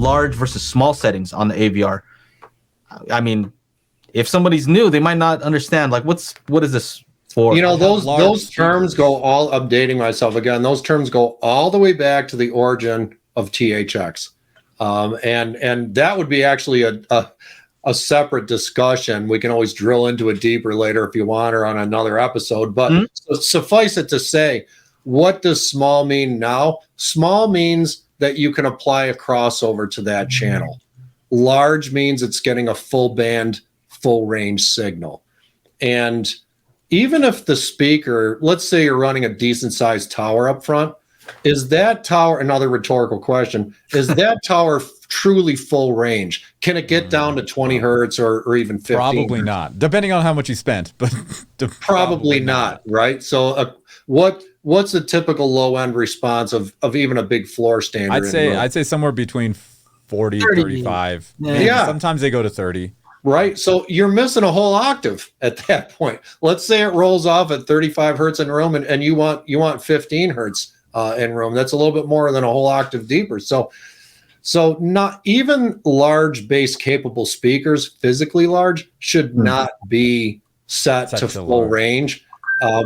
large versus small settings on the AVR. I mean, if somebody's new, they might not understand. Like, what is this for? You know, those terms go all, updating myself again, those terms go all the way back to the origin of THX. And that would be actually a separate discussion. We can always drill into it deeper later if you want, or on another episode. But suffice it to say, what does small mean now? Small means that you can apply a crossover to that channel. Large means it's getting a full band, full range signal. And even if the speaker, let's say you're running a decent sized tower up front, is that tower, another rhetorical question, is that tower truly full range? Can it get down to 20 hertz or even 15? Probably not, depending on how much you spent, but probably not, right? So what's a typical low end response of even a big floor standard? I'd say somewhere between 40 and 35. Yeah. Sometimes they go to 30. Right. So you're missing a whole octave at that point. Let's say it rolls off at 35 hertz in room and you want 15 hertz in room. That's a little bit more than a whole octave deeper. So not even large bass capable speakers, physically large, should not be set to full range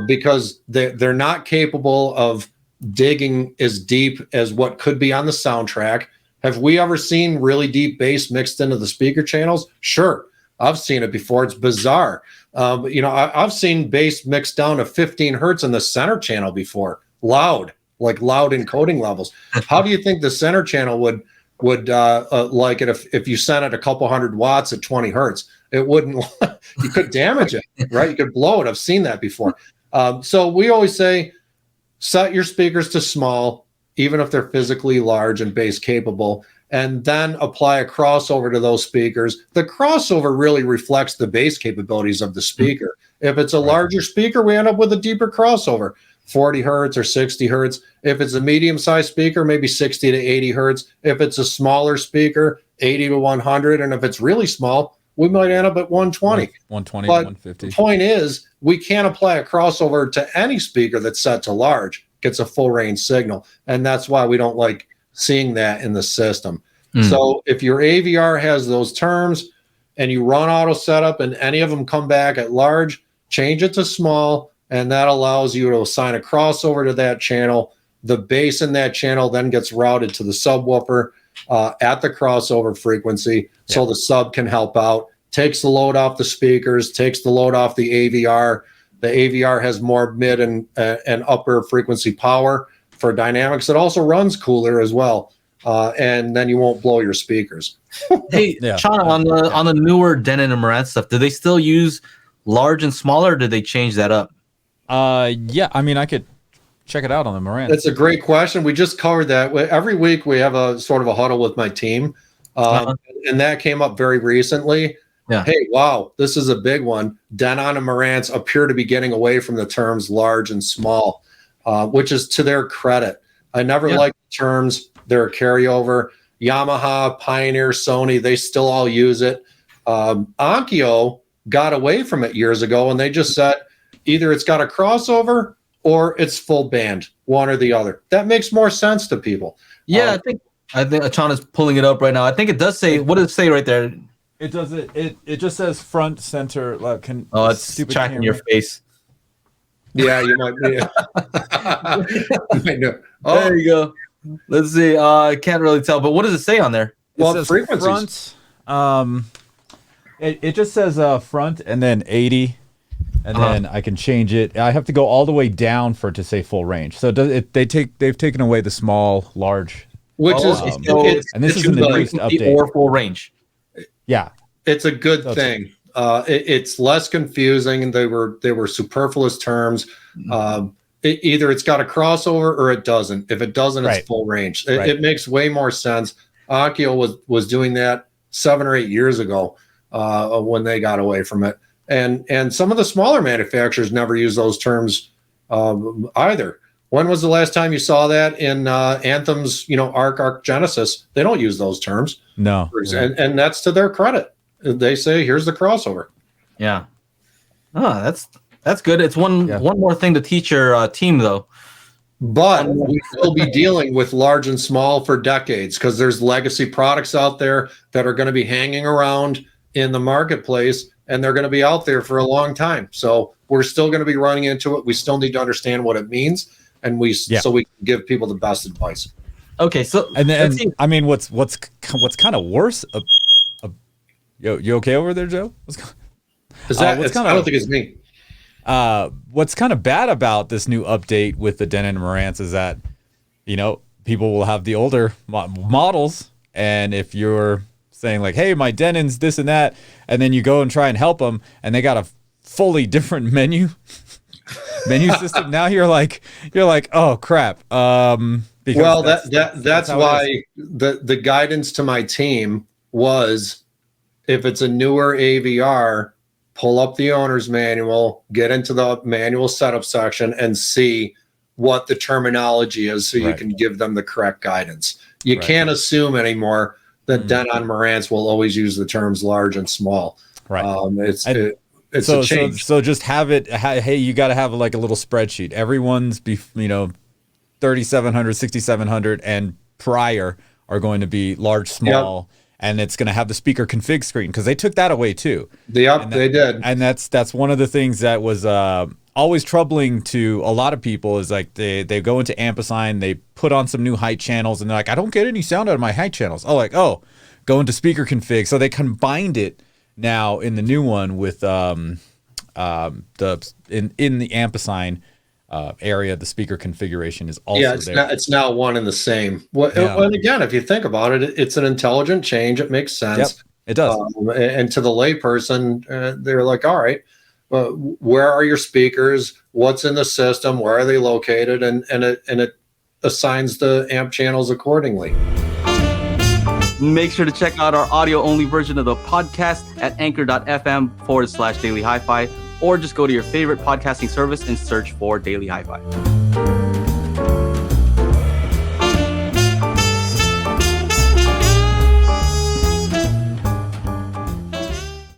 because they're not capable of digging as deep as what could be on the soundtrack. Have we ever seen really deep bass mixed into the speaker channels? Sure. I've seen it before. It's bizarre. I've seen bass mixed down to 15 hertz in the center channel before. Loud encoding levels. How do you think the center channel would like it if you sent it a couple hundred watts at 20 hertz? It wouldn't. You could damage it, right? You could blow it. I've seen that before. So we always say, set your speakers to small, even if they're physically large and bass capable, and then apply a crossover to those speakers. The crossover really reflects the bass capabilities of the speaker. If it's a larger speaker, we end up with a deeper crossover, 40 hertz or 60 hertz. If it's a medium-sized speaker, maybe 60 to 80 hertz. If it's a smaller speaker, 80 to 100. And if it's really small, we might end up at 120. 120, but 150. The point is, we can't apply a crossover to any speaker that's set to large. Gets a full range signal, and that's why we don't like seeing that in the system. So if your AVR has those terms and you run auto setup and any of them come back at large, change it to small, and that allows you to assign a crossover to that channel. The bass in that channel then gets routed to the subwoofer at the crossover frequency, so the sub can help out, takes the load off the speakers, takes the load off the AVR. The AVR has more mid and upper frequency power for dynamics. It also runs cooler as well, and then you won't blow your speakers. Hey, Sean, on the newer Denon and Marantz stuff, do they still use large and smaller, or did they change that up? Yeah, I mean, I could check it out on the Marantz. That's a great question. We just covered that. Every week we have a sort of a huddle with my team, and that came up very recently. Yeah. Hey, wow, this is a big one. Denon and Marantz appear to be getting away from the terms large and small, which is to their credit. I never liked the terms. They're a carryover. Yamaha, Pioneer, Sony, they still all use it. Onkyo got away from it years ago, and they just said either it's got a crossover or it's full band, one or the other. That makes more sense to people. Yeah, I think Sean is pulling it up right now. I think it does say, what does it say right there? It does it just says front center. It's tracking your face. Yeah, you might be. There you go. Let's see. I can't really tell, but what does it say on there? Well, frequencies. Front. It just says front and then 80, and then I can change it. I have to go all the way down for it to say full range. So they've taken away the small, large, which and this is an increased update or full range. Yeah, it's a good thing. It's less confusing. They were superfluous terms. Either it's got a crossover or it doesn't. If it doesn't, it's full range. It makes way more sense. Onkyo was doing that 7 or 8 years ago when they got away from it, and some of the smaller manufacturers never use those terms either. When was the last time you saw that in Anthem's, Arc Genesis? They don't use those terms. No. And that's to their credit. They say, here's the crossover. Yeah. Oh, that's good. It's one more thing to teach your team, though. But we will be dealing with large and small for decades because there's legacy products out there that are going to be hanging around in the marketplace, and they're going to be out there for a long time. So we're still going to be running into it. We still need to understand what it means, and so we can give people the best advice. Okay, so And then I mean, what's kind of worse? You okay over there, Joe? Is that? I don't think it's me. What's kind of bad about this new update with the Denon and Marantz is that, people will have the older models, and if you're saying like, hey, my Denon's this and that, and then you go and try and help them, and they got a fully different menu system. Now you're like, oh crap. Well, that's why the guidance to my team was, if it's a newer AVR, pull up the owner's manual, get into the manual setup section, and see what the terminology is so you can give them the correct guidance. You can't assume anymore that Denon Marantz will always use the terms large and small. Right. It's a change. So just have it. Hey, you got to have like a little spreadsheet. Everyone's 3700, 6700, and prior are going to be large, small. Yep. And it's going to have the speaker config screen because they took that away too. They did. And that's one of the things that was always troubling to a lot of people is like they go into Ampersand, they put on some new height channels, and they're like, I don't get any sound out of my height channels. Go into speaker config. So they combined it now in the new one with the Ampersand area, the speaker configuration is also there. It's now one and the same. And again, if you think about it, it's an intelligent change. It makes sense. Yep, it does. And to the layperson, they're like, all right, where are your speakers? What's in the system? Where are they located? And it assigns the amp channels accordingly. Make sure to check out our audio-only version of the podcast at anchor.fm/Daily HiFi, or just go to your favorite podcasting service and search for Daily HiFi.